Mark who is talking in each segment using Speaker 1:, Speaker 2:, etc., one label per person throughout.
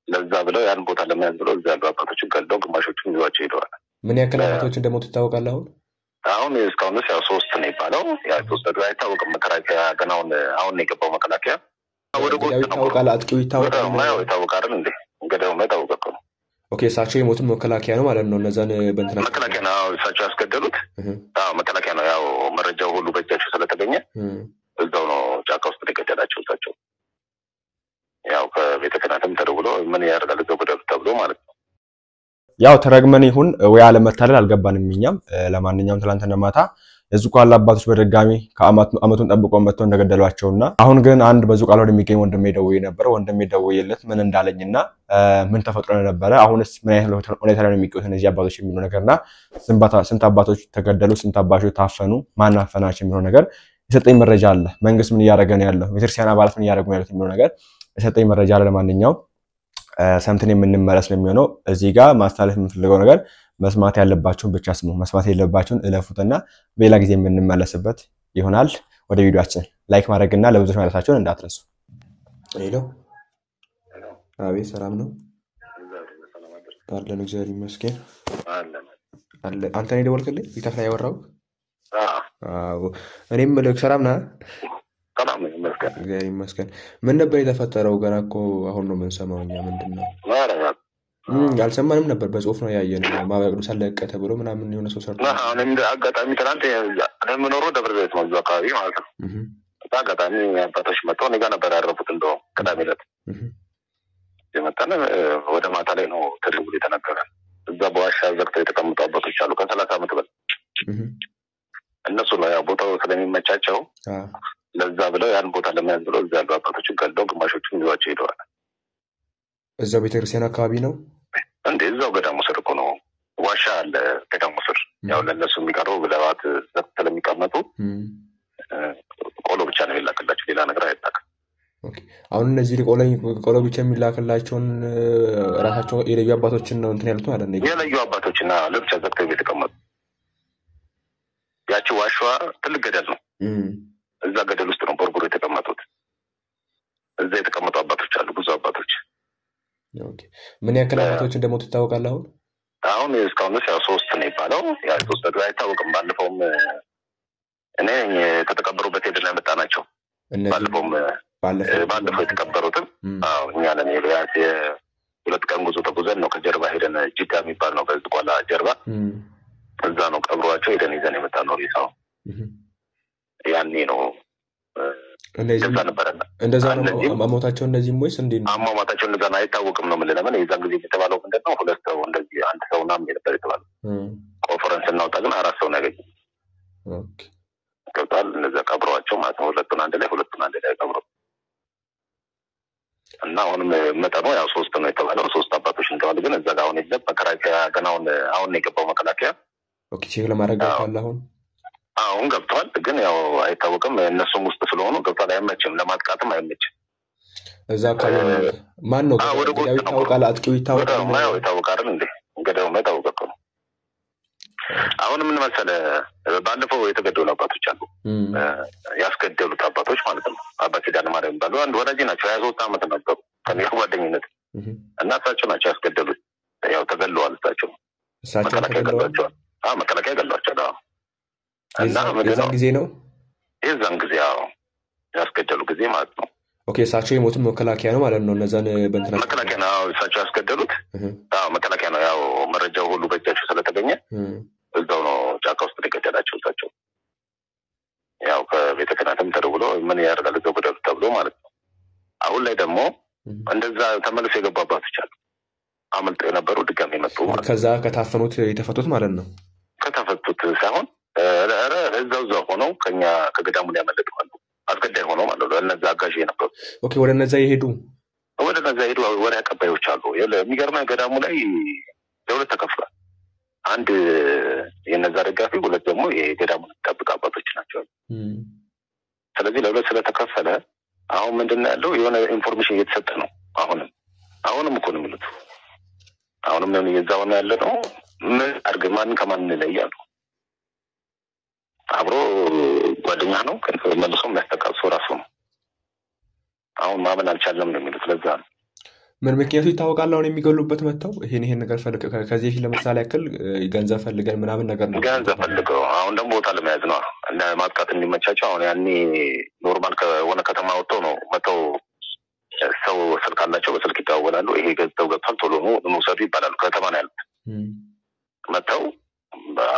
Speaker 1: ለዛ ብለው ያን ቦታ ለመያዝ ብለው እዛ ያሉ አባቶችን ገለው ግማሾቹን ይዟቸው ሄደዋል።
Speaker 2: ምን ያክል አባቶች እንደሞቱ ይታወቃል?
Speaker 1: አሁን እስካሁን ያው 3 ነው ይባላል። ያ 3 ደግሞ አይታወቅም። መከላከያ ገና አሁን የገባው መከላከያ ወደ ጎጥ ነው
Speaker 2: ይታወቃል። አጥቂው ይታወቃል።
Speaker 1: ማው ይታወቃል እንዴ እንግዲህ መታወቀው ነው።
Speaker 2: ኦኬ እሳቸው የሞቱት መከላከያ ነው ማለት ነው። እነዛን በእንትና
Speaker 1: መከላከያ ነው እሳቸው ያስገደሉት። መከላከያ ነው ያው መረጃው ሁሉ በእጃቸው ስለተገኘ እዛው ነው ጫካ ውስጥ ተገደላቸው እሳቸው። ያው ከቤተ ክህነትም ተደውሎ ምን ያደርጋል እዛው ገደሉ ተብሎ ማለት ነው።
Speaker 2: ያው ተረግመን ይሁን ወይ አለመታለል አልገባንም እኛም። ለማንኛውም ትላንትና ማታ የዙቃላ አባቶች በድጋሚ ከአመቱን ጠብቀው መጥተው እንደገደሏቸውና አሁን ግን አንድ በዙቃላ ወደሚገኝ ወንድሜ ደውዬ ነበር። ወንድሜ ደውዬለት ምን እንዳለኝና ምን ተፈጥሮ ነበር አሁንስ ምን አይነት ሁኔታ ላይ ነው የሚገኙት እነዚህ አባቶች የሚለው ነገርና ስንት አባቶች ተገደሉ፣ ስንት አባቶች ታፈኑ፣ ማን አፈናቸው የሚለው ነገር የሰጠኝ መረጃ አለ። መንግስት ምን ያደረገ ነው ያለው፣ ቤተክርስቲያን አባላት ምን ያደረጉ ነው ያሉት የሚለው ነገር የሰጠኝ መረጃ አለ። ለማንኛውም ሰምተን የምንመለስ ነው የሚሆነው። እዚህ ጋር ማስተላለፍ የምፈልገው ነገር መስማት ያለባችሁን ብቻ ስሙ፣ መስማት የሌለባችሁን እለፉትና በሌላ ጊዜ የምንመለስበት ይሆናል። ወደ ቪዲዮአችን ላይክ ማድረግና ለብዙዎች ማለታችሁን እንዳትረሱ። ሄሎ አቤት፣ ሰላም ነው አለን። እግዚአብሔር ይመስገን አለ። አንተ ነህ የደወልክልኝ? ቢታፍራ ያወራው? አዎ እኔም ልክ ሰላም ነህ?
Speaker 1: ሰላም ነው ይመስገን።
Speaker 2: እግዚአብሔር ይመስገን። ምን ነበር የተፈጠረው? ገና እኮ አሁን ነው የምንሰማው እኛ። ምንድነው? አልሰማንም ነበር። በጽሁፍ ነው ያየነው። ማህበረ ቅዱሳን ለቀ ተብሎ ምናምን የሆነ ሰው ሰርቶ
Speaker 1: አሁን አጋጣሚ ትናንት እኔ የምኖረው ደብረ ዘይት ነው እዛው አካባቢ ማለት ነው። አጋጣሚ አባቶች መጥተው እኔ ጋር ነበር ያረፉት። እንደውም ቅዳሜ ዕለት የመጣን ወደ ማታ ላይ ነው ተደውሎ የተነገረን። እዛ በዋሻ ዘግተው የተቀመጡ አባቶች አሉ ከ30 ዓመት በላይ። እነሱ ነው ያው ቦታው ስለሚመቻቸው ለዛ ብለው ያን ቦታ ለመያዝ ብለው እዛ ያሉ አባቶችን ገለው ግማሾቹን ይዟቸው ሄደዋል።
Speaker 2: እዛው ቤተክርስቲያን አካባቢ ነው
Speaker 1: እንዴ? እዛው ገዳሙ ስር እኮ ነው። ዋሻ አለ ገዳሙ ስር። ያው ለነሱ የሚቀርበው ብለባት ስለሚቀመጡ ቆሎ ብቻ ነው የሚላክላቸው፣ ሌላ ነገር አይላክም።
Speaker 2: ኦኬ አሁን እነዚህ ቆሎ ብቻ የሚላክላቸውን ራሳቸው የለዩ አባቶችን ነው እንትን ያሉት ማለት ነው።
Speaker 1: የለዩ አባቶችና ለብቻ ዘግተው የተቀመጡ። ያቺ ዋሻዋ ትልቅ ገደል ነው። እዛ ገደል ውስጥ ነው ቦርቡሮ የተቀመጡት። እዛ የተቀመጡ አባቶች አሉ፣ ብዙ አባቶች።
Speaker 2: ኦኬ ምን ያክል አባቶች እንደሞቱ ይታወቃል?
Speaker 1: አሁን እስካሁን ያው 3 ነው ይባላል። ያ 3 ደግሞ አይታወቅም። ባለፈውም እኔ ከተቀበሩበት ሄደን ያመጣናቸው ባለፈው የተቀበሩትም እኛ ነን። የ2 ቀን ጉዞ ተጉዘን ነው ከጀርባ ሄደን ጅዳ የሚባል ነው በዝቋላ ጀርባ እዛ ነው ቀብሯቸው ሄደን ይዘን የመጣነው ሪሳው። ያኔ ነው እንደዛ ነበርና
Speaker 2: እንደዛ ነው አሟሟታቸው። እንደዚህም ወይስ እንዴት ነው
Speaker 1: አሟሟታቸው? እንደዛ ነው አይታወቅም ነው ማለት ነው። የዛን ጊዜ የተባለው ምንድነው 2 ሰው እንደዚህ 1 ሰው ምናምን ነበር የተባለው። ኮንፈረንስ እናውጣ ግን 4 ሰው ነው ያገኘው።
Speaker 2: ኦኬ
Speaker 1: ከዛል እንደዛ ቀብሯቸው ማለት ነው። 2ቱን አንድ ላይ ቀብሮ እና አሁንም መጠኑ ያው 3 ነው የተባለው። 3 አባቶች እንተዋል ግን እዛ ጋር አሁን የለም መከላከያ ገና አሁን ነው የገባው መከላከያ።
Speaker 2: ኦኬ ቼክ ለማድረግ አለ
Speaker 1: አሁን ገብቷል ግን ያው አይታወቅም። እነሱም ውስጥ ስለሆኑ ገብቷል። አይመችም፣ ለማጥቃትም አይመችም።
Speaker 2: እዛ አካባቢ ማን ነው ይታወቃል? አጥቂው ይታወቃል?
Speaker 1: ማው ይታወቃል እንዴ? እንግዲያው መታወቅ ነው። አሁን ምን መሰለህ ባለፈው የተገደሉ አባቶች አሉ፣ ያስገደሉት አባቶች ማለት ነው። አባ ኪዳነ ማርያም ባሉ አንድ ወዳጅ ናቸው። 23 ዓመት ነበሩ ከኔ ጓደኝነት እና እሳቸው ናቸው ያስገደሉት። ያው ተገለዋል። እሳቸው መከላከያ ገለዋቸዋል። መከላከያ ገለዋቸዋል። እና
Speaker 2: የዛን ጊዜ ነው
Speaker 1: ያው ያስገደሉ ጊዜ ማለት ነው።
Speaker 2: ኦኬ እሳቸው የሞቱት መከላከያ ነው ማለት ነው። እነዛን በእንትና
Speaker 1: መከላከያ ነው እሳቸው ያስገደሉት። መከላከያ ነው ያው መረጃው ሁሉ በእጃቸው ስለተገኘ እዛው ነው ጫካ ውስጥ ተገደላቸው እሳቸው። ያው ከቤተ ክህነትም ተደውሎ ምን ያደርጋል እዛው ገደሉ ተብሎ ማለት ነው። አሁን ላይ ደግሞ እንደዛ ተመልሶ የገቡ አባቶች አሉ፣ አመልጠው የነበሩ ድጋሚ መጡ ማለት ነው።
Speaker 2: ከዛ ከታፈኑት የተፈቱት ማለት ነው።
Speaker 1: ከተፈቱት ሳይሆን እዛው ሆነው ከኛ ከገዳሙ ላይ ያመለጡ አሉ፣ አስገዳይ ሆነው ማለት ነው። እነዛ አጋዥ የነበሩ
Speaker 2: ኦኬ ወደ እነዛ ይሄዱ
Speaker 1: ወሬ አቀባዮች አሉ። የሚገርመው ገዳሙ ላይ ለሁለት ተከፍሏል። አንድ የነዛ ደጋፊ፣ ሁለት ደግሞ የገዳሙን ጠብቅ አባቶች ናቸው። ስለዚህ ለሁለት ስለተከፈለ አሁን ምንድነው ያለው የሆነ ኢንፎርሜሽን እየተሰጠ ነው። አሁንም እኮ ነው የሚሉት። አሁንም የዛው ነው ያለ ነው። ምን አድርግ ማን ከማን እንለያሉ? አብሮ ጓደኛ ነው መልሶ የሚያስተካክል ሰው ራሱ ነው። አሁን ማመን አልቻለም ነው የሚሉት። ለዛ ነው
Speaker 2: ምን ምክንያቱ ይታወቃል አሁን የሚገሉበት መተው ይሄን ነገር ከዚህ ፊት ለምሳሌ ያክል ገንዘብ ፈልገን ምናምን ነገር ነው
Speaker 1: ገንዘብ ፈልገው አሁን ደግሞ ቦታ ለመያዝ ነው እና ማጥቃት እንዲመቻቸው አሁን ያኔ ኖርማል ከሆነ ከተማ ወጥተው ነው መተው ሰው ስልክ አላቸው በስልክ ይደዋወላሉ ይሄ ገዝተው ገብቷል ቶሎ ነው እንውሰዱ ይባላሉ ከተማ ነው ያሉት መተው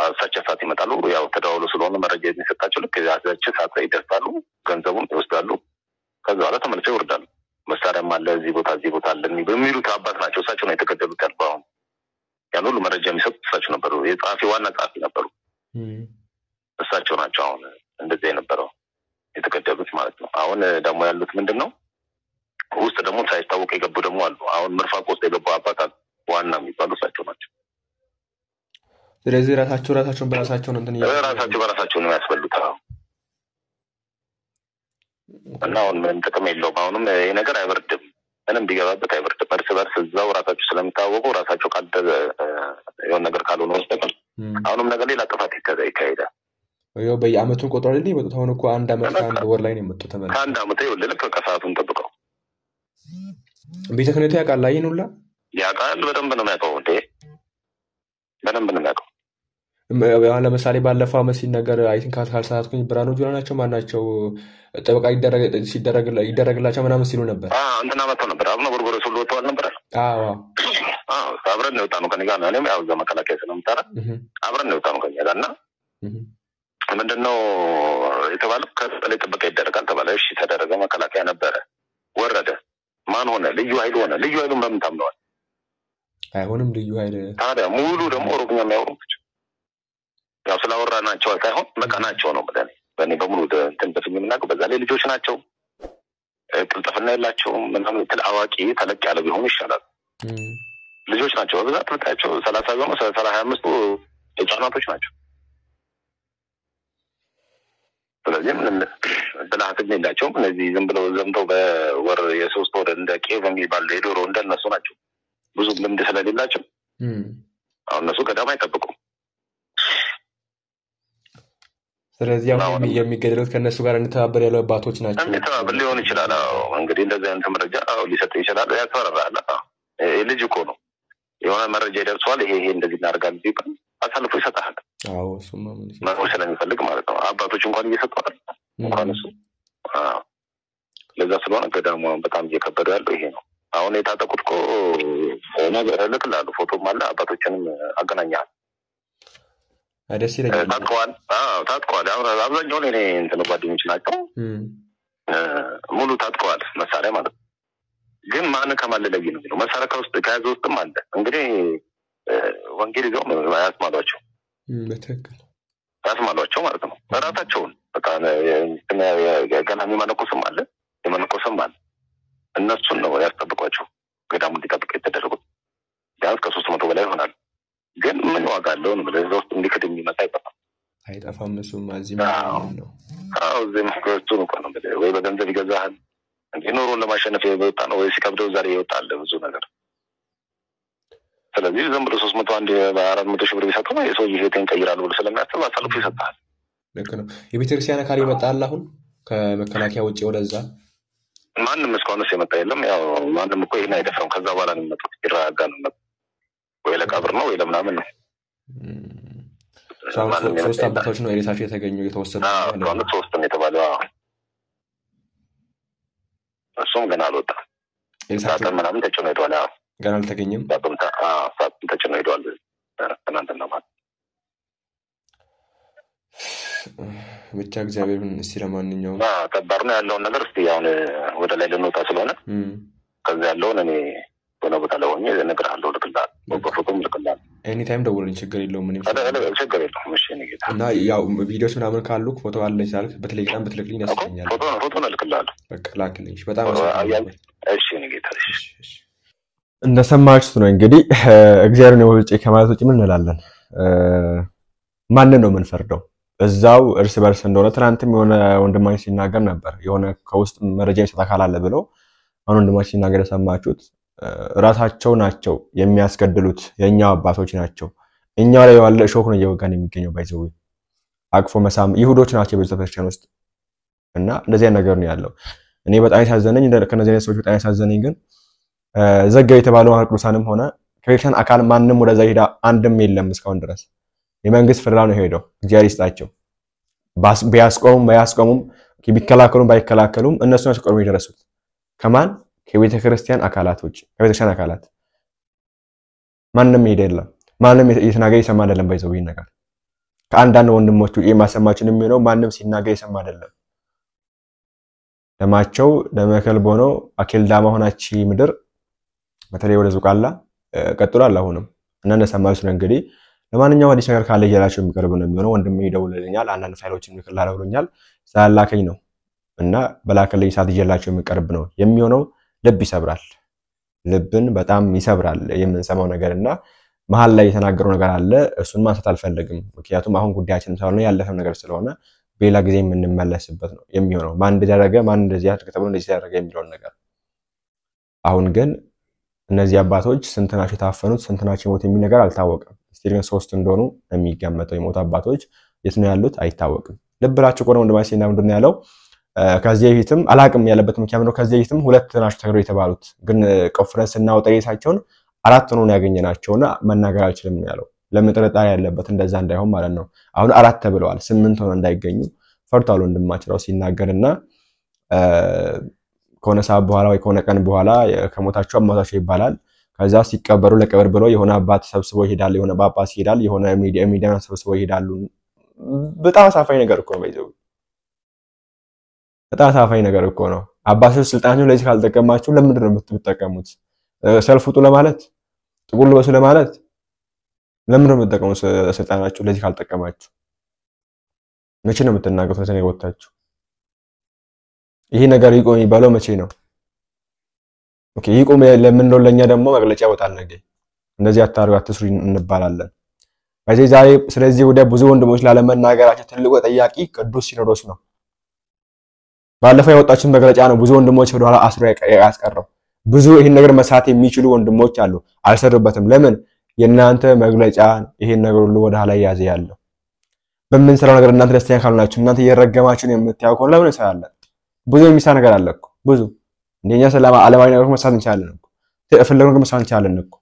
Speaker 1: አሳቸው ሰዓት ይመጣሉ ያው ተደዋውሎ ስለሆነ መረጃ የሚሰጣቸው ልክ ያዛቸው ሰዓት ላይ ይደርሳሉ ገንዘቡን ይወስዳሉ ከዛ በኋላ ተመልሰው ይወርዳሉ መሳሪያም አለ እዚህ ቦታ አለ በሚሉት አባት ናቸው እሳቸው ነው የተገደሉት ያልባው ያን ሁሉ መረጃ የሚሰጡት እሳቸው ነበሩ የጻፊ ዋና ጻፊ ነበሩ እሳቸው ናቸው አሁን እንደዚህ የነበረው የተገደሉት ማለት ነው አሁን ደግሞ ያሉት ምንድነው ውስጥ ደግሞ ሳይታወቅ የገቡ ደግሞ አሉ አሁን ምርፋቅ ውስጥ የገቡ አባት ዋና የሚባሉ እሳቸው ናቸው
Speaker 2: ስለዚህ ራሳቸውን በራሳቸው ነው
Speaker 1: በራሳቸው ነው ያስበሉት እና አሁን ምን ጥቅም የለውም አሁንም ይሄ ነገር አይበርድም ምንም ቢገባበት አይበርድም እርስ በርስ እዛው ራሳቸው ስለሚታወቁ ራሳቸው የሆነ ነገር ካልሆነ ወስደን አሁንም ነገር ሌላ ጥፋት ይካሄዳል
Speaker 2: ያው በየአመቱን ቆጥረውልኝ የመጡት አሁን እኮ አንድ አመት ከአንድ ወር ላይ ነው የመጡት ተመልሰው
Speaker 1: አንድ አመት ይኸውልህ ልክ ከሰዓቱን ጠብቀው
Speaker 2: ቤተ ክህነቱ ያውቃል አይን ሁላ
Speaker 1: ያውቃል በደንብ ነው የሚያውቀው እንዴ በደንብ ነው የሚያውቀው
Speaker 2: ለምሳሌ ባለፈው አመት ሲነገር አይን ካልሳትኩኝ ብርሃኑ ጁላ ናቸው ማናቸው ጠበቃ ይደረግላቸው ምናምን ሲሉ ነበር
Speaker 1: እንትና መጥተው ነበር አሁን ጎርጎሮስ ሁሉ ወጥተዋል ነበር አብረን ነው የወጣነው ከእኔ ጋር ነው እኔም ያው እዛ መከላከያ ስለምጠራ አብረን ነው የወጣነው ከእኛ ጋር እና ምንድነው የተባለው ከላይ ጥበቃ ይደረጋል ተባለ እሺ ተደረገ መከላከያ ነበረ ወረደ ማን ሆነ ልዩ ኃይል ሆነ ልዩ ኃይሉን በምን ታምነዋል
Speaker 2: አይሆንም ልዩ ኃይል
Speaker 1: ታዲያ ሙሉ ደግሞ ኦሮምኛ የሚያወሩት ያው ስላወራናቸው ሳይሆን መቃናቸው ነው ማለት በእኔ በሙሉ እንትን በፊት የምናውቀው በዛ ላይ ልጆች ናቸው ቅልጥፍና የላቸውም ምናምን አዋቂ ተለቅ ያለ ቢሆኑ ይሻላል ልጆች ናቸው በብዛት ብታያቸው 30 ቢሆኑ 25 ህጻናቶች ናቸው ስለዚህ ምንም ብልሃት የላቸውም እነዚህ ዝም ብለው ዘምተው በወር የሶስት ወር እንደ ቄቭ የሚባል የዶሮ እንደነሱ ናቸው ብዙ ልምድ ስለሌላቸው አሁን እነሱ ገዳም አይጠብቁም
Speaker 2: ስለዚህ አሁን የሚገደሉት ከነሱ ጋር እንተባበር ያለው አባቶች ናቸው
Speaker 1: እንተባበር ሊሆን ይችላል እንግዲህ እንደዚህ አይነት መረጃ ሊሰጥ ይችላል ያስፈራራል ልጅ እኮ ነው የሆነ መረጃ ይደርሷል ይሄ እንደዚህ እናደርጋለን ቢባል አሳልፎ ይሰጣል
Speaker 2: እሱማ
Speaker 1: ምን ስለሚፈልግ ማለት ነው አባቶች እንኳን እየሰጡ አይደል እንኳን እሱ ለዛ ስለሆነ ገዳሙ በጣም እየከበደ ያለው ይሄ ነው አሁን የታጠቁት እኮ ነገር ልክላሉ ፎቶም አለ አባቶችንም አገናኛል
Speaker 2: ደስ ይለኛል
Speaker 1: ታጥቋል አሁን አብዛኛው እኔ እንትን ጓደኞች ናቸው ሙሉ ታጥቋል መሳሪያ ማለት ነው ግን ማን ከማለለይ ነው መሳሪያ ከውስጥ ከያዘ ውስጥም አለ እንግዲህ ወንጌል ይዘው ያስማሏቸው
Speaker 2: በትክክል
Speaker 1: ያስማሏቸው ማለት ነው ራሳቸውን በቃ ገና የሚመነኮስም አለ የመነኮስም አለ እነሱን ነው ያስጠብቋቸው ገዳሙ እንዲጠብቅ የተደረጉት ቢያንስ ከ300 በላይ ይሆናል ግን ምን ዋጋ አለው ነው ለዛ ውስጥ እንዲከድ የሚመጣ
Speaker 2: አይጠፋም እሱም አዚም ነው
Speaker 1: እዚህ መስከረቱ ነው ቆን ወይ በገንዘብ ይገዛሃል እንዴ ኖሮን ለማሸነፍ የወጣ ነው ወይ ሲከብደው ዛሬ ይወጣል ብዙ ነገር ስለዚህ ዝም ብሎ 301 በ400 ሺህ ብር ቢሰጠው የሰው ህይወትን ቀይራሉ ብሎ ስለሚያስብ አሳልፎ ይሰጣል
Speaker 2: ልክ ነው የቤተክርስቲያን አካል ይመጣል አሁን ከመከላከያ ውጪ ወደዛ
Speaker 1: ማንንም እስካሁንስ የመጣ የለም ያው ማንንም እኮ ይሄን አይደፍረውም ከዛ በኋላ ነው የሚመጡት ይራጋ ነው ወይ ለቀብር ነው ወይ ለምናምን ነው
Speaker 2: ሶስት አባቶች ነው ሬሳቸው የተገኘው የተወሰደ
Speaker 1: ነው ሶስት ነው የተባለው እሱም ገና አልወጣም ሬሳቸው ምናምን ተጭኖ ሄዷል
Speaker 2: ገና አልተገኘም
Speaker 1: ሳጥን ተጭኖ ሄዷል ትናንትና ማለት
Speaker 2: ብቻ እግዚአብሔርን እስቲ ለማንኛውም
Speaker 1: ከባድ ነው ያለውን ነገር እስቲ አሁን ወደ ላይ ልንወጣ ስለሆነ ከዛ ያለውን እኔ ሆነ ቦታ ላይ ሆኜ እነግርሃለሁ ልክልሃል በፎቶም ልክልሃል
Speaker 2: ኤኒ ታይም ደውልልኝ ችግር የለውም ምንም
Speaker 1: ችግር የለውም እሺ ንጌታ
Speaker 2: እና ያው ቪዲዮስ ምናምን ካሉ ፎቶ አለ ይችላል በቴሌግራም ብትልክልኝ ያስፈልጋል
Speaker 1: ፎቶ ልክልሃለሁ
Speaker 2: በቃ ላክልኝ በጣም
Speaker 1: እሺ ንጌታ
Speaker 2: እሺ እንደሰማችሁት ነው እንግዲህ እግዚአብሔርን ወልጪ ከማለት ውጪ ምን እንላለን ማንን ነው የምንፈርደው እዛው እርስ በርስ እንደሆነ ትናንትም የሆነ ወንድማችን ሲናገር ነበር የሆነ ከውስጥ መረጃ ይሰጣ ካላለ ብለው አሁን ወንድማችን ሲናገር ሰማችሁት ራሳቸው ናቸው የሚያስገድሉት የኛው አባቶች ናቸው እኛው ላይ ያለ ሾክ ነው እየወጋን የሚገኘው ባይዘው አቅፎ መሳም ይሁዶች ናቸው በቤተክርስቲያን ውስጥ እና እንደዚህ ነገር ነው ያለው እኔ በጣም ያሳዘነኝ ከነዚህ አይነት ሰዎች በጣም ያሳዘነኝ ግን ዘጋው የተባለው ቅዱሳንም ሆነ ከቤተክርስቲያን አካል ማንንም ወደዛ ሄዳ አንድም የለም እስካሁን ድረስ የመንግስት ፍርድ ነው ሄደው እግዚአብሔር ይስጣቸው ቢያስቆሙም ቢከላከሉም ባይከላከሉም እነሱ ናቸው ቆርበው የደረሱት ከማን ከቤተክርስቲያን አካላቶች ከቤተክርስቲያን አካላት ማንንም ይደለም ማንንም የተናገረ ይሰማ አይደለም ባይዘው ይነጋር ከአንዳንድ ወንድሞቹ የማሰማችን የሚሆነው ማንንም ሲናገር ይሰማ አይደለም ለማቸው ለመከልቦ ነው አኬል ዳማ ሆናቺ ምድር በተለይ ወደ ዙቃላ ቀጥሏል አሁንም እና ነሰማዩስ ነው እንግዲህ ለማንኛውም አዲስ ነገር ካለ ይላችሁ የሚቀርብ ነው የሚሆነው ወንድም ይደውልልኛል አንዳንድ ፋይሎችን ይልክላል ብሎኛል ሳላከኝ ነው እና በላከልኝ ሰዓት ይላችሁ የሚቀርብ ነው የሚሆነው ልብ ይሰብራል ልብን በጣም ይሰብራል የምንሰማው ነገርና መሃል ላይ የተናገረው ነገር አለ እሱን ማንሳት አልፈልግም ምክንያቱም አሁን ጉዳያችን ሳይሆን ያለፈው ነገር ስለሆነ በሌላ ጊዜ የምንመለስበት ነው የሚሆነው ማን እንደደረገ ማን እንደዚህ አድርገ ተብሎ እንደዚህ ያደረገ የሚለው ነገር አሁን ግን እነዚህ አባቶች ስንት ናቸው ታፈኑት ስንት ናቸው ሞት የሚነገር አልታወቀም ስቲሪን 3 እንደሆኑ የሚገመተው የሞት አባቶች የት ነው ያሉት አይታወቅም ልብላችሁ ቆነ ወንድማሲና ምንድነው ያለው ከዚህ በፊትም አላቅም ያለበት ምክንያት ነው ከዚህ በፊትም ሁለት ናቸው ተገሩ የተባሉት ግን ኮንፈረንስ እና ወጣይሳቸውን አራት ነው ያገኘናቸውና መናገር አልችልም ያለው ለምን ጥርጣሬ ያለበት እንደዛ እንዳይሆን ማለት ነው አሁን አራት ተብለዋል 8 ሆነ እንዳይገኙ ፈርታሉ ወንድማቸው ሲናገርና ከሆነ ሰዓት በኋላ ወይ ከሆነ ቀን በኋላ ከሞታቸው አሞታቸው ይባላል ከዛ ሲቀበሩ ለቀብር ብሎ የሆነ አባት ሰብስቦ ይሄዳል የሆነ ጳጳስ ይሄዳል የሆነ ሚዲያ ሰብስቦ ይሄዳሉ በጣም አሳፋኝ ነገር እኮ ነው ባይዘው በጣም አሳፋኝ ነገር እኮ ነው አባቶች ስልጣናቸው ለዚህ ካልተጠቀማችሁ ለምንድን ነው የምትጠቀሙት ሰልፉጡ ለማለት ጥቁር ልበሱ ለማለት ለምንድን ነው የምትጠቀሙት ስልጣናችሁ ለዚህ ካልተጠቀማችሁ መቼ ነው የምትናገሩት ለተኔ ወጣችሁ ይሄ ነገር ይቆም ይባለው መቼ ነው ኦኬ ይቆም ለምን ነው ለኛ ደግሞ መግለጫ ወጣል ነገር እንደዚህ አታሩ አትስሩ እንባላለን በዚህ ዛሬ ስለዚህ ወደ ብዙ ወንድሞች ላለመናገራቸው ትልቁ ተጠያቂ ቅዱስ ሲኖዶስ ነው ባለፈው ያወጣችን መግለጫ ነው ብዙ ወንድሞች ወደ ኋላ አስሮ ያስቀረው ብዙ ይሄን ነገር መስራት የሚችሉ ወንድሞች አሉ አልሰሩበትም ለምን የናንተ መግለጫ ይሄን ነገር ሁሉ ወደ ኋላ ያዘ ያለው በመንሰራው ነገር እናንተ ደስተኛ ካልሆናችሁ እናንተ እየረገማችሁ ነው የምታውቁ ለምን ይሰራል ብዙ የሚሳ ነገር አለ እኮ ብዙ እንደኛ ሰላም ዓለማዊ ነገር መስራት እንችላለን እኮ ተፈለገው ነገር መስራት እንችላለን እኮ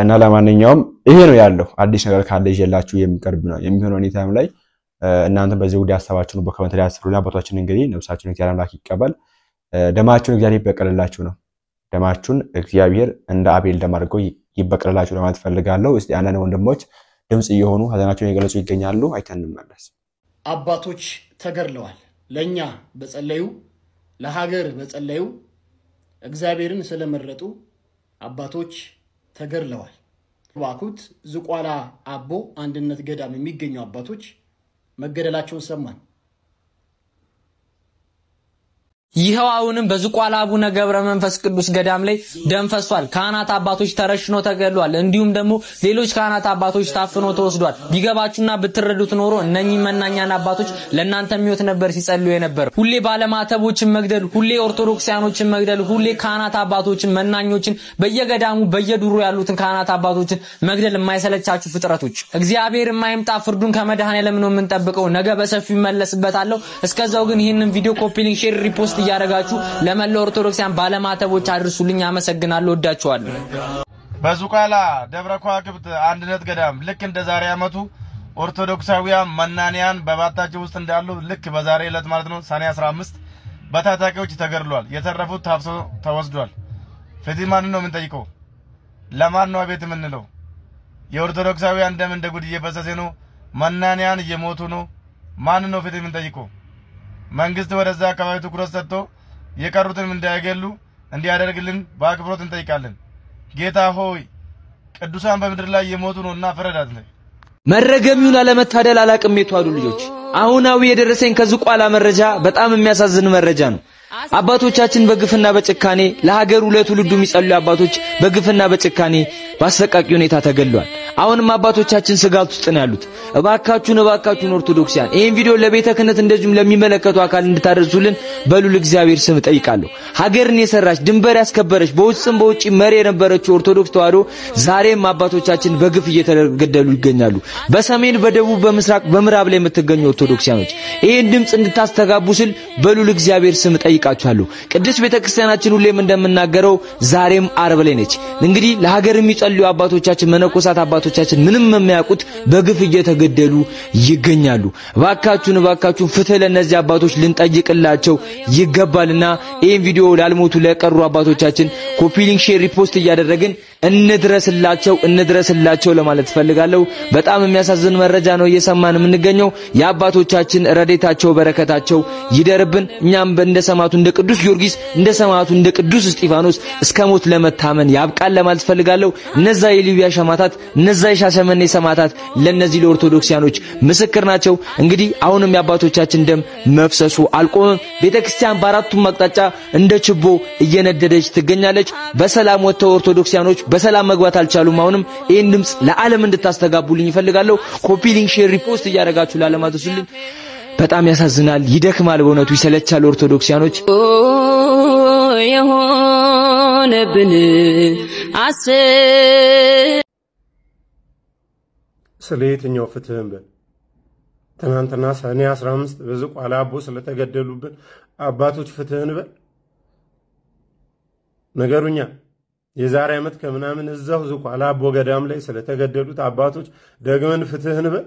Speaker 2: እና ለማንኛውም ይሄ ነው ያለው አዲስ ነገር ካለ ይዤላችሁ የሚቀርብ ነው የሚሆነው ኒታም ላይ እናንተ በዚህ ጉዳይ ሐሳባችሁን በኮሜንት ላይ አስፍሩና አባቶችን እንግዲህ ነፍሳችሁን እግዚአብሔር አምላክ ይቀበል ደማችሁን እግዚአብሔር ይበቀልላችሁ ነው ደማችሁን እግዚአብሔር እንደ አቤል ደም አድርጎ ይበቀልላችሁ ለማለት ፈልጋለሁ እስቲ አንዳንድ ወንድሞች ድምጽ እየሆኑ ሀዘናቸውን ይገለጹ ይገኛሉ አይተንም መለስ
Speaker 3: አባቶች ተገርለዋል ለኛ በጸለዩ ለሀገር በጸለዩ እግዚአብሔርን ስለመረጡ አባቶች ተገርለዋል ባኩት ዝቋላ አቦ አንድነት ገዳም የሚገኙ አባቶች መገደላቸውን ሰማን
Speaker 4: ይሄው አሁንም በዝቋላ አቡነ ገብረ መንፈስ ቅዱስ ገዳም ላይ ደም ፈሷል ካህናት አባቶች ተረሽኖ ተገድሏል እንዲሁም ደግሞ ሌሎች ካህናት አባቶች ታፍኖ ተወስዷል ቢገባችሁና ብትረዱት ኖሮ እነኚህ መናኛና አባቶች ለእናንተ የሚወት ነበር ሲጸልዩ የነበር ሁሌ ባለማተቦችን መግደል ሁሌ ኦርቶዶክሳውያኖችን መግደል ሁሌ ካህናት አባቶችን መናኞችን በየገዳሙ በየዱሩ ያሉትን ካህናት አባቶችን መግደል የማይሰለቻችሁ ፍጥረቶች እግዚአብሔር የማይምጣ ፍርዱን ከመድኃኔዓለም ነው የምንጠብቀው ነገ በሰፊው መለስበታለሁ እስከዛው ግን ይሄንን ቪዲዮ ኮፒ ሊንክ ሼር ሪፖስት ያረጋችሁ ለመላው ኦርቶዶክሳውያን ባለማተቦች አድርሱልኝ አመሰግናለሁ ወዳችኋለሁ
Speaker 5: በዙቃላ ደብረ ከዋክብት አንድነት ገዳም ልክ እንደ ዛሬ አመቱ ኦርቶዶክሳውያን መናንያን በባታቸው ውስጥ እንዳሉ ልክ በዛሬ ዕለት ማለት ነው ሰኔ 15 በታጣቂዎች ተገድሏል የተረፉት ታፍሶ ተወስዷል ፍትህ ማን ነው የምንጠይቀው ለማን ነው አቤት የምንለው የኦርቶዶክሳውያን ደም እንደ ጉድ እየፈሰሰ ነው መናንያን እየሞቱ ነው ማን ነው ፍትህ የምንጠይቀው መንግስት ወደዛ አካባቢ ትኩረት ሰጥቶ የቀሩትን እንዳይገሉ እንዲያደርግልን በአክብሮት እንጠይቃለን ጌታ ሆይ ቅዱሳን በመድር ላይ የሞቱ ነውና ፍረዳት
Speaker 6: መረገሚውን አለመታደል አላቅም የተዋዱ ልጆች አሁናዊ የደረሰኝ ከዝቋላ መረጃ በጣም የሚያሳዝን መረጃ ነው አባቶቻችን በግፍና በጭካኔ ለሀገሩ ለትውልዱ የሚጸልዩ አባቶች በግፍና በጭካኔ ባሰቃቂ ሁኔታ ተገድለዋል አሁንም አባቶቻችን ስጋት ውስጥ ነው ያሉት። እባካችሁን ኦርቶዶክሲያን ይሄን ቪዲዮ ለቤተ ክህነት እንደዚሁም ለሚመለከቱ አካል እንድታደርሱልን በሉል እግዚአብሔር ስም ጠይቃለሁ። ሀገርን የሰራች ድንበር ያስከበረች በውስጥም በውጪ መሪ የነበረችው ኦርቶዶክስ ተዋሕዶ ዛሬም አባቶቻችን በግፍ እየተገደሉ ይገኛሉ። በሰሜን በደቡብ በምስራቅ በምዕራብ ላይ የምትገኙ ኦርቶዶክሲያኖች ይሄን ድምጽ እንድታስተጋቡ ስል በሉል እግዚአብሔር ስም ጠይቃችኋለሁ። ቅድስት ቤተክርስቲያናችን ሁሌም እንደምናገረው ዛሬም ዓርብ ላይ ነች። እንግዲህ ለሀገር የሚጸልዩ አባቶቻችን መነኮሳት አባቶቻችን ምንም የማያውቁት በግፍ እየተገደሉ ይገኛሉ። እባካችሁን ፍትህ ለነዚህ አባቶች ልንጠይቅላቸው ይገባልና ይሄን ቪዲዮ ላልሞቱ ለቀሩ አባቶቻችን ኮፒ ሊንክ ሼር ሪፖስት እያደረግን እንድረስላቸው ለማለት ፈልጋለሁ። በጣም የሚያሳዝን መረጃ ነው እየሰማን የምንገኘው። የአባቶቻችን ረዴታቸው በረከታቸው ይደርብን። እኛም እንደሰማቱ እንደ ቅዱስ ጊዮርጊስ እንደሰማቱ እንደ ቅዱስ እስጢፋኖስ እስከ ሞት ለመታመን ያብቃን ለማለት ፈልጋለሁ። እነዛ የሊቢያ ሸማታት እነዛ የሻሸመኔ ሰማዕታት ለነዚህ ለኦርቶዶክሲያኖች ምስክር ናቸው። እንግዲህ አሁንም የአባቶቻችን ደም መፍሰሱ አልቆመም። ቤተክርስቲያን በአራቱም አቅጣጫ እንደ ችቦ እየነደደች ትገኛለች። በሰላም ወጥተው ኦርቶዶክሲያኖች በሰላም መግባት አልቻሉም። አሁንም ይሄን ድምጽ ለዓለም እንድታስተጋቡልኝ ይፈልጋለሁ። ኮፒ ሊንክ ሼር ሪፖስት እያደረጋችሁ ለዓለም አድርሱልኝ። በጣም ያሳዝናል፣ ይደክማል፣ በእውነቱ ይሰለቻል። ኦርቶዶክሲያኖች የሆነብን
Speaker 7: ስለ የትኛው ፍትህን በል ትናንትና ሰኔ 15 በዝቋላ አቦ ስለተገደሉብን አባቶች ፍትህን በል ነገሩኛ። የዛሬ ዓመት ከምናምን እዛው ዝቋላ አቦ ገዳም ላይ ስለተገደሉት አባቶች ደግመን ፍትህን በል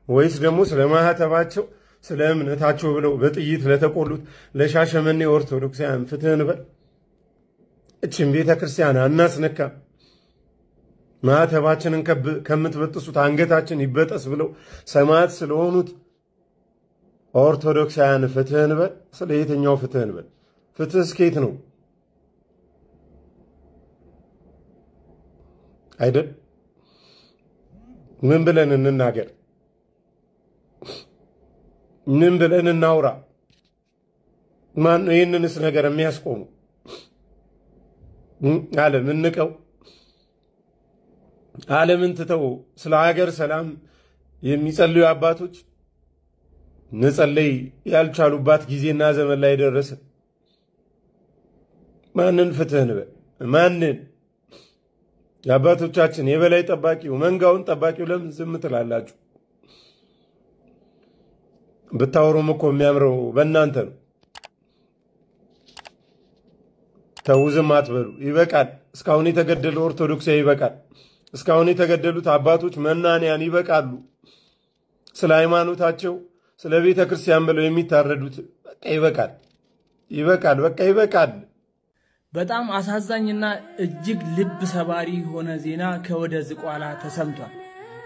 Speaker 7: ወይስ ደግሞ ስለማህተባቸው ስለ እምነታቸው ብለው በጥይት ለተቆሉት ለሻሸመኔ ኦርቶዶክሳውያን ፍትህን በል? እቺን ቤተክርስቲያን አናስነካ ማህተባችንን ከምትበጥሱት አንገታችን ይበጠስ ብለው ሰማዕት ስለሆኑት ኦርቶዶክሳውያን ፍትህን በል? ስለ የትኛው ፍትህን በል? ፍትህ እስከየት ነው አይደል? ምን ብለን እንናገር? ምን ብለን እናውራ? ማን ነው ይህንንስ ነገር የሚያስቆሙ? ዓለምን ንቀው ዓለምን ትተው ስለ ሀገር ሰላም የሚጸልዩ አባቶች መጸለይ ያልቻሉባት ጊዜና ዘመን ላይ ደረሰ። ማንን ፍትህን በል? ማንን? የአባቶቻችን የበላይ ጠባቂው መንጋውን ጠባቂው ለምን ዝም ትላላችሁ? ብታወሩም እኮ የሚያምረው በእናንተ ነው። ተው ዝም አትበሉ። ይበቃል። እስካሁን የተገደለው ኦርቶዶክሳዊ ይበቃል። እስካሁን የተገደሉት አባቶች መናንያን ይበቃሉ። ስለ ሃይማኖታቸው ስለ ቤተ ክርስቲያን ብለው የሚታረዱት በቃ ይበቃል። ይበቃል። በቃ ይበቃል።
Speaker 8: በጣም አሳዛኝና እጅግ ልብ ሰባሪ የሆነ ዜና ከወደ ዝቋላ ተሰምቷል።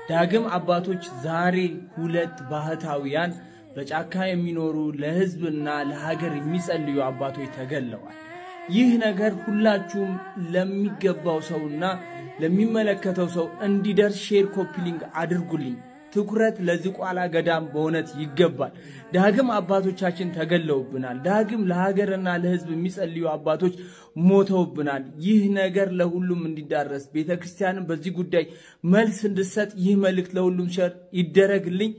Speaker 8: ዳግም አባቶች ዛሬ ሁለት ባህታውያን በጫካ የሚኖሩ ለሕዝብና ለሀገር የሚጸልዩ አባቶች ተገለዋል። ይህ ነገር ሁላችሁም ለሚገባው ሰውና ለሚመለከተው ሰው እንዲደርስ ሼር ኮፒ ሊንክ አድርጉልኝ። ትኩረት ለዝቋላ ገዳም በእውነት ይገባል። ዳግም አባቶቻችን ተገለውብናል። ዳግም ለሀገርና ለሕዝብ የሚጸልዩ አባቶች ሞተውብናል። ይህ ነገር ለሁሉም እንዲዳረስ ቤተክርስቲያንን በዚህ ጉዳይ መልስ እንድሰጥ ይህ መልእክት ለሁሉም ሼር ይደረግልኝ።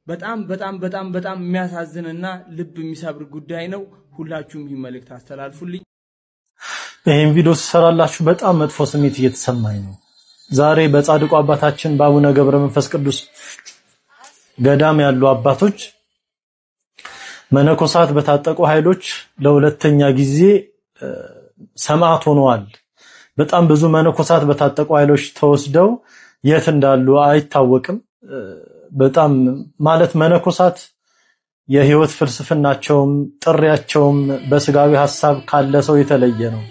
Speaker 8: በጣም በጣም በጣም በጣም የሚያሳዝንና ልብ የሚሰብር ጉዳይ ነው። ሁላችሁም ይህ መልእክት አስተላልፉልኝ።
Speaker 9: ይሄን ቪዲዮ ሰራላችሁ በጣም መጥፎ ስሜት እየተሰማኝ ነው። ዛሬ በጻድቁ አባታችን በአቡነ ገብረ መንፈስ ቅዱስ ገዳም ያሉ አባቶች መነኮሳት በታጠቁ ኃይሎች ለሁለተኛ ጊዜ ሰማዕት ሆነዋል። በጣም ብዙ መነኮሳት በታጠቁ ኃይሎች ተወስደው የት እንዳሉ አይታወቅም። በጣም ማለት መነኮሳት የህይወት ፍልስፍናቸውም ጥሪያቸውም በስጋዊ ሐሳብ ካለ ሰው የተለየ ነው።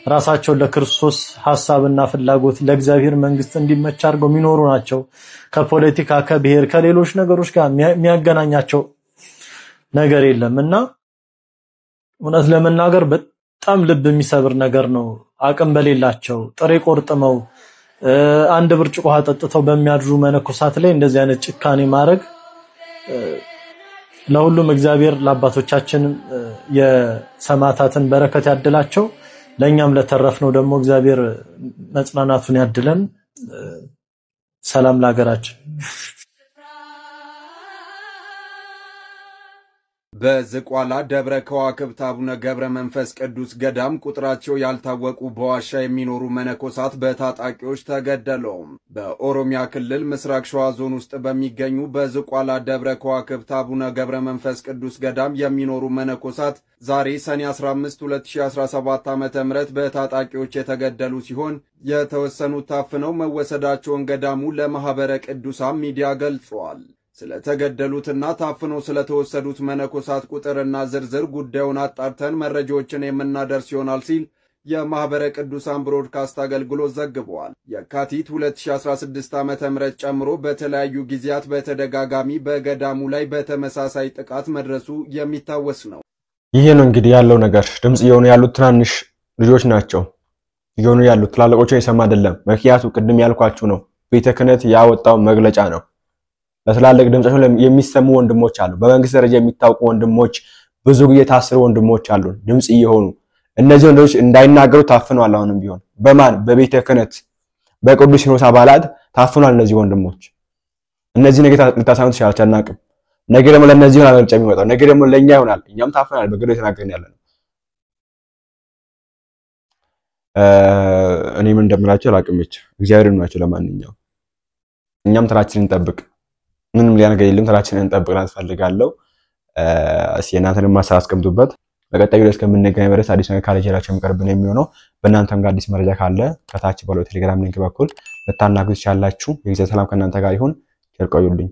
Speaker 9: ራሳቸው ለክርስቶስ ሐሳብና ፍላጎት ለእግዚአብሔር መንግስት እንዲመች አድርገው የሚኖሩ ናቸው። ከፖለቲካ ከብሔር ከሌሎች ነገሮች ጋር የሚያገናኛቸው ነገር የለምና እውነት ለመናገር በጣም ልብ የሚሰብር ነገር ነው። አቅም በሌላቸው ጥሬ ቆርጥመው አንድ ብርጭቆ ውሃ ጠጥተው በሚያድሩ መነኮሳት ላይ እንደዚህ አይነት ጭካኔ ማድረግ ለሁሉም እግዚአብሔር ለአባቶቻችን የሰማዕታትን በረከት ያድላቸው። ለኛም ለተረፍነው ደግሞ እግዚአብሔር መጽናናቱን ያድለን። ሰላም ለሀገራችን።
Speaker 10: በዝቋላ ደብረ ከዋክብት አቡነ ገብረ መንፈስ ቅዱስ ገዳም ቁጥራቸው ያልታወቁ በዋሻ የሚኖሩ መነኮሳት በታጣቂዎች ተገደሉ። በኦሮሚያ ክልል ምስራቅ ሸዋ ዞን ውስጥ በሚገኙ በዝቋላ ደብረ ከዋክብት አቡነ ገብረ መንፈስ ቅዱስ ገዳም የሚኖሩ መነኮሳት ዛሬ ሰኔ 15 2017 ዓ.ም በታጣቂዎች የተገደሉ ሲሆን የተወሰኑት ታፍነው መወሰዳቸውን ገዳሙ ለማህበረ ቅዱሳን ሚዲያ ገልጿል። ስለተገደሉትና ታፍነው ስለተወሰዱት መነኮሳት ቁጥርና ዝርዝር ጉዳዩን አጣርተን መረጃዎችን የምናደርስ ይሆናል ሲል የማህበረ ቅዱሳን ብሮድካስት አገልግሎት ዘግቧል። የካቲት 2016 ዓ.ም ጨምሮ በተለያዩ ጊዜያት በተደጋጋሚ በገዳሙ ላይ በተመሳሳይ ጥቃት መድረሱ የሚታወስ ነው።
Speaker 2: ይሄ ነው እንግዲህ ያለው ነገር። ድምጽ የሆኑ ያሉት ትናንሽ ልጆች ናቸው። የሆኑ ያሉት ትላልቆቹ የሰማ አይደለም። ምክንያቱ ቅድም ያልኳችሁ ነው። ቤተ ክህነት ያወጣው መግለጫ ነው። ለትላልቅ ድምጾች የሚሰሙ ወንድሞች አሉ። በመንግስት ደረጃ የሚታወቁ ወንድሞች ብዙ ጊዜ ታስሩ ወንድሞች አሉ። ድምጽ እየሆኑ እነዚህ ወንድሞች እንዳይናገሩ ታፍነዋል። አሁንም ቢሆን በማን በቤተ ክህነት በቅዱስ ሲኖዶስ አባላት ታፍነዋል እነዚህ ወንድሞች። እነዚህ ነገ ልታሳዩት ይችላል አናውቅም። ነገ ደግሞ ለነዚህ ይሆናል መግለጫ የሚወጣው። ነገ ደግሞ ለኛ ይሆናል። እኛም ታፍነናል በግድ የተናገርን ያለነው። እኔ ምን እንደምላችሁ አላውቅም። ብቻ እግዚአብሔር ይመስገን። ለማንኛውም እኛም ተራችንን እንጠብቅ። ምንም ሊያነገር የለም። ተራችንን እንጠብቅ ማለት ፈልጋለሁ። እስኪ እናንተንም ማሳብ አስቀምጡበት። በቀጣዩ ድረስ ከምንገናኝ ድረስ አዲስ ነገር ካለ ጀራቸው የሚቀርብ ነው የሚሆነው። በእናንተም ጋር አዲስ መረጃ ካለ ከታች ባለው ቴሌግራም ሊንክ በኩል ልታናግሩ ትችላላችሁ። የእግዚአብሔር ሰላም ከእናንተ ጋር ይሁን። ቸር ቆዩልኝ።